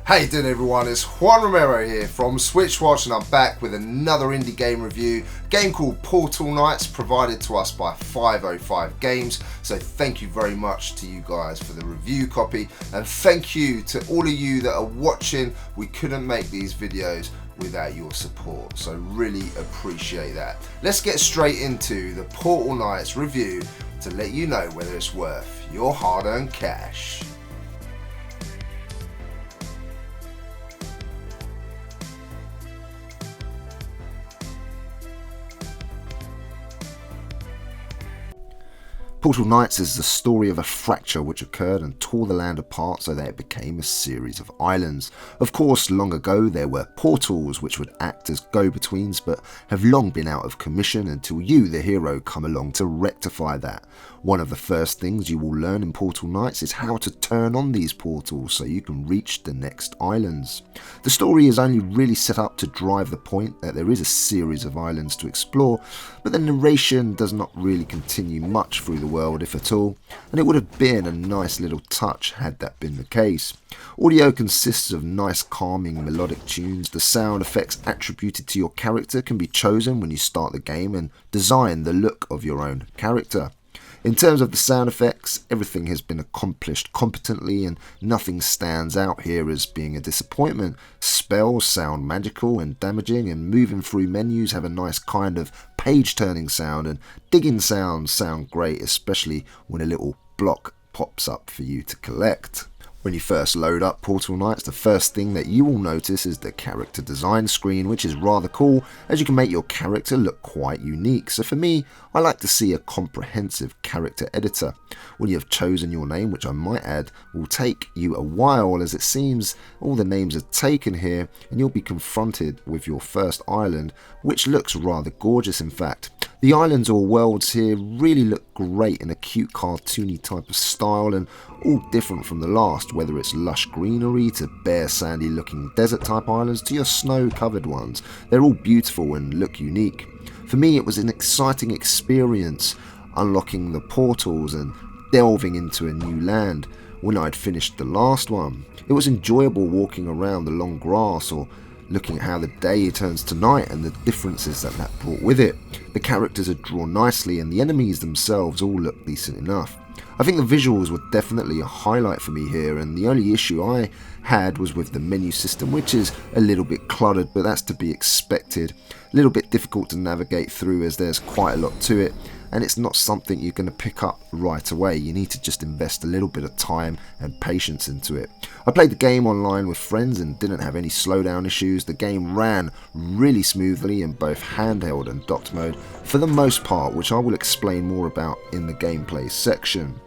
How you doing, everyone? It's Juan Romero here from Switchwatch, and I'm back with another indie game review. A game called Portal Knights, provided to us by 505 Games. So thank you very much to you guys for the review copy, and thank you to all of you that are watching. We couldn't make these videos without your support, so really appreciate that. Let's get straight into the Portal Knights review to let you know whether it's worth your hard-earned cash. Portal Knights is the story of a fracture which occurred and tore the land apart so that it became a series of islands. Of course, long ago there were portals which would act as go-betweens, but have long been out of commission until you, the hero, come along to rectify that. One of the first things you will learn in Portal Knights is how to turn on these portals so you can reach the next islands. The story is only really set up to drive the point that there is a series of islands to explore, but the narration does not really continue much through the world, if at all, and it would have been a nice little touch had that been the case. Audio consists of nice calming melodic tunes. The sound effects attributed to your character can be chosen when you start the game and design the look of your own character. In terms of the sound effects, everything has been accomplished competently and nothing stands out here as being a disappointment. Spells sound magical and damaging, and moving through menus have a nice kind of page-turning sound, and digging sounds sound great, especially when a little block pops up for you to collect. When you first load up Portal Knights, the first thing that you will notice is the character design screen, which is rather cool as you can make your character look quite unique. So for me, I like to see a comprehensive character editor. When you have chosen your name, which I might add will take you a while as it seems all the names are taken here, and you'll be confronted with your first island, which looks rather gorgeous in fact. The islands or worlds here really look great in a cute cartoony type of style, and all different from the last, whether it's lush greenery to bare sandy looking desert type islands to your snow covered ones. They're all beautiful and look unique. For me, it was an exciting experience unlocking the portals and delving into a new land when I'd finished the last one. It was enjoyable walking around the long grass or looking at how the day turns to night and the differences that brought with it. The characters are drawn nicely and the enemies themselves all look decent enough. I think the visuals were definitely a highlight for me here, and the only issue I had was with the menu system, which is a little bit cluttered, but that's to be expected. A little bit difficult to navigate through as there's quite a lot to it, and it's not something you're going to pick up right away. You need to just invest a little bit of time and patience into it. I played the game online with friends and didn't have any slowdown issues. The game ran really smoothly in both handheld and docked mode for the most part, which I will explain more about in the gameplay section.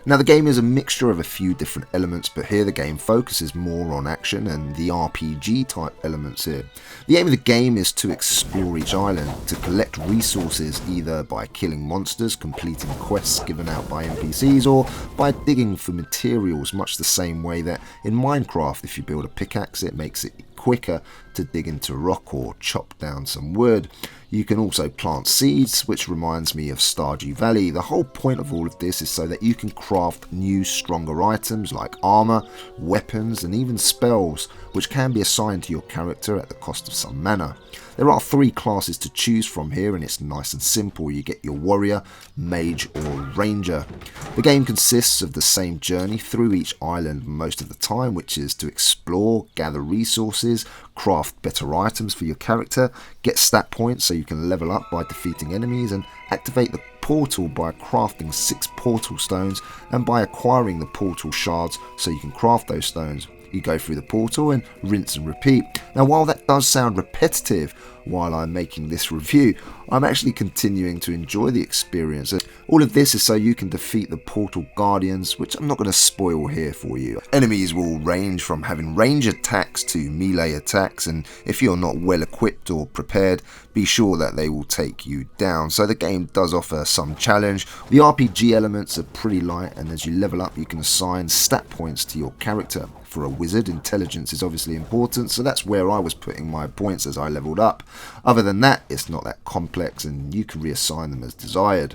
Now, the game is a mixture of a few different elements, but here the game focuses more on action and the RPG type elements here. The aim of the game is to explore each island, to collect resources either by killing monsters, completing quests given out by NPCs, or by digging for materials, much the same way that in Minecraft, if you build a pickaxe, it makes it quicker to dig into rock or chop down some wood. You can also plant seeds, which reminds me of Stardew Valley. The whole point of all of this is so that you can craft new, stronger items like armor, weapons, and even spells, which can be assigned to your character at the cost of some mana. There are 3 classes to choose from here, and it's nice and simple. You get your warrior, mage, or ranger. The game consists of the same journey through each island most of the time, which is to explore, gather resources, craft better items for your character, get stat points so you can level up by defeating enemies, and activate the portal by crafting 6 portal stones and by acquiring the portal shards so you can craft those stones. You go through the portal and rinse and repeat. Now, while that does sound repetitive while I'm making this review, I'm actually continuing to enjoy the experience. All of this is so you can defeat the portal guardians, which I'm not going to spoil here for you. Enemies will range from having range attacks to melee attacks, and if you're not well equipped or prepared, be sure that they will take you down. So the game does offer some challenge. The RPG elements are pretty light, and as you level up you can assign stat points to your character. For a wizard, intelligence is obviously important, so that's where I was putting my points as I leveled up. Other than that, it's not that complex and you can reassign them as desired.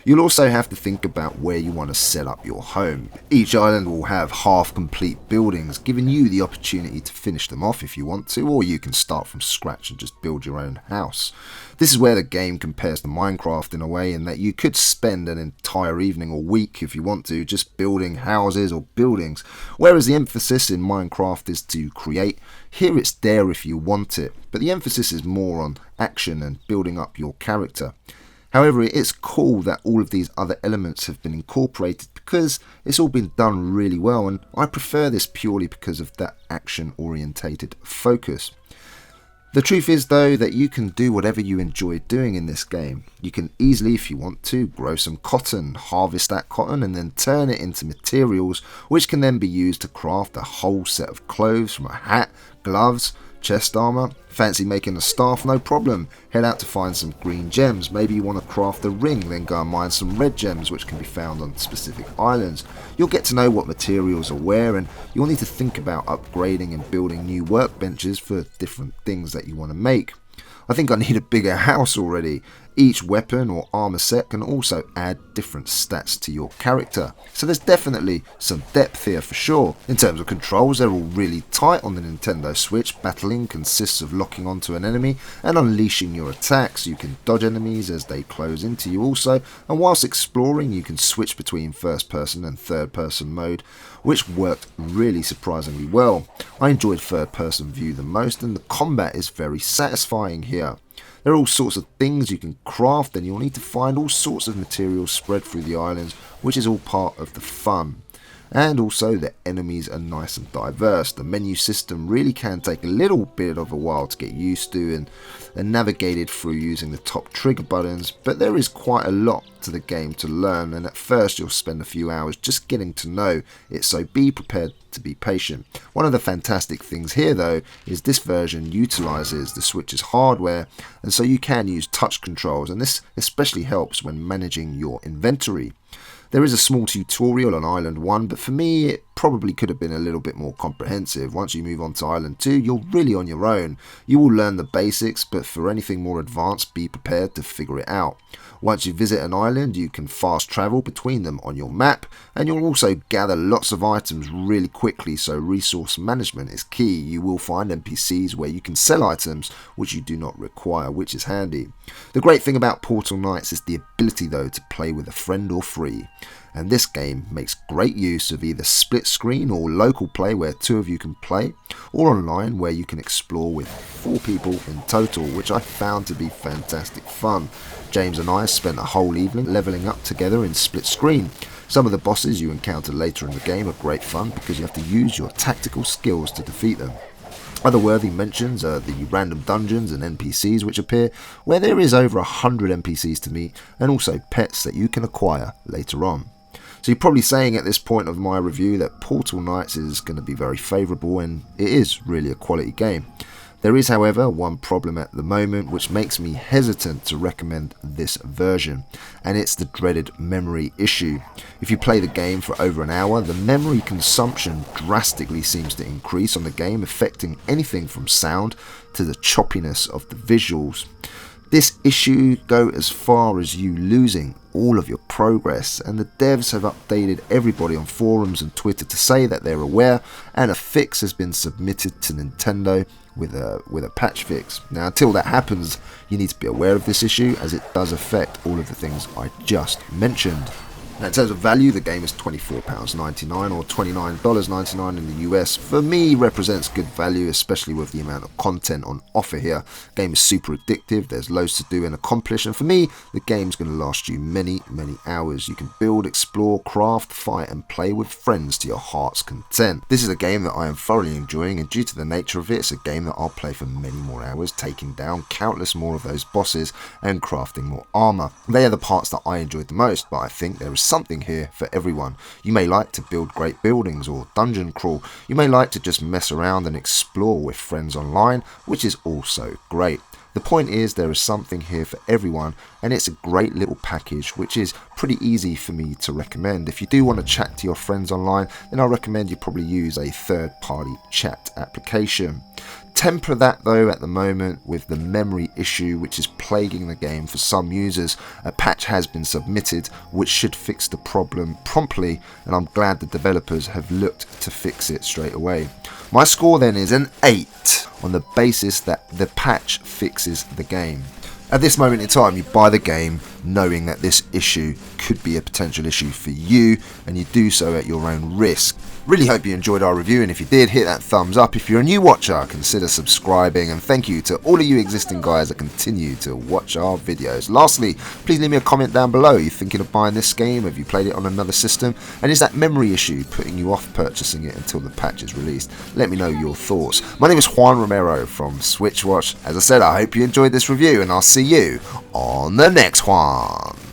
You'll also have to think about where you want to set up your home. Each island will have half-complete buildings, giving you the opportunity to finish them off if you want to, or you can start from scratch and just build your own house. This is where the game compares to Minecraft in a way, in that you could spend an entire evening or week if you want to just building houses or buildings, whereas the emphasis in Minecraft is to create. Here it's there if you want it, but the emphasis is more on action and building up your character. However, it's cool that all of these other elements have been incorporated because it's all been done really well, and I prefer this purely because of that action-orientated focus. The truth is though that you can do whatever you enjoy doing in this game. You can easily, if you want to, grow some cotton, harvest that cotton and then turn it into materials which can then be used to craft a whole set of clothes, from a hat, gloves, chest armor. Fancy making a staff? No problem. Head out to find some green gems. Maybe you want to craft a ring, then go and mine some red gems which can be found on specific islands. You'll get to know what materials are where, and you'll need to think about upgrading and building new workbenches for different things that you want to make. I think I need a bigger house already. Each weapon or armor set can also add different stats to your character, so there's definitely some depth here for sure. In terms of controls, they're all really tight on the Nintendo Switch. Battling consists of locking onto an enemy and unleashing your attacks. You can dodge enemies as they close into you also, and whilst exploring you can switch between first person and third person mode, which worked really surprisingly well. I enjoyed third person view the most, and the combat is very satisfying here. There are all sorts of things you can craft, and you'll need to find all sorts of materials spread through the islands, which is all part of the fun. And also the enemies are nice and diverse. The menu system really can take a little bit of a while to get used to and navigated through using the top trigger buttons, but there is quite a lot to the game to learn, and at first you'll spend a few hours just getting to know it, so be prepared to be patient. One of the fantastic things here though is this version utilizes the Switch's hardware, and so you can use touch controls, and this especially helps when managing your inventory. There is a small tutorial on Island 1, but for me it probably could have been a little bit more comprehensive. Once you move on to Island 2, you're really on your own. You will learn the basics, but for anything more advanced, be prepared to figure it out. Once you visit an island, you can fast travel between them on your map, and you'll also gather lots of items really quickly, so resource management is key. You will find NPCs where you can sell items which you do not require, which is handy. The great thing about Portal Knights is the ability though to play with a friend or free. And this game makes great use of either split screen or local play where 2 of you can play, or online where you can explore with 4 people in total, which I found to be fantastic fun. James and I spent a whole evening leveling up together in split screen. Some of the bosses you encounter later in the game are great fun because you have to use your tactical skills to defeat them. Other worthy mentions are the random dungeons and NPCs which appear, where there is over 100 NPCs to meet, and also pets that you can acquire later on. So you're probably saying at this point of my review that Portal Knights is going to be very favourable, and it is really a quality game. There is, however, one problem at the moment which makes me hesitant to recommend this version, and it's the dreaded memory issue. If you play the game for over an hour, the memory consumption drastically seems to increase on the game, affecting anything from sound to the choppiness of the visuals. This issue goes as far as you losing all of your progress, and the devs have updated everybody on forums and Twitter to say that they're aware, and a fix has been submitted to Nintendo with a patch fix. Now until that happens, you need to be aware of this issue, as it does affect all of the things I just mentioned. Now in terms of value, the game is £24.99 or $29.99 in the US. For me, represents good value, especially with the amount of content on offer here. The game is super addictive, there's loads to do and accomplish, and for me, the game's going to last you many hours. You can build, explore, craft, fight and play with friends to your heart's content. This is a game that I am thoroughly enjoying, and due to the nature of it, it's a game that I'll play for many more hours, taking down countless more of those bosses and crafting more armor. They are the parts that I enjoyed the most, but I think there is something here for everyone. You may like to build great buildings or dungeon crawl. You may like to just mess around and explore with friends online, which is also great. The point is there is something here for everyone, and it's a great little package which is pretty easy for me to recommend. If you do want to chat to your friends online, then I recommend you probably use a third-party chat application. Temper that though at the moment with the memory issue which is plaguing the game for some users. A patch has been submitted which should fix the problem promptly, and I'm glad the developers have looked to fix it straight away. My score then is an 8 on the basis that the patch fixes the game. At this moment in time, you buy the game knowing that this issue could be a potential issue for you, and you do so at your own risk. Really hope you enjoyed our review, and if you did, hit that thumbs up. If you're a new watcher, consider subscribing, and thank you to all of you existing guys that continue to watch our videos. Lastly, please leave me a comment down below. Are you thinking of buying this game? Have you played it on another system? And is that memory issue putting you off purchasing it until the patch is released? Let me know your thoughts. My name is Juan Romero from Switchwatch. As I said, I hope you enjoyed this review, and I'll see you on the next one.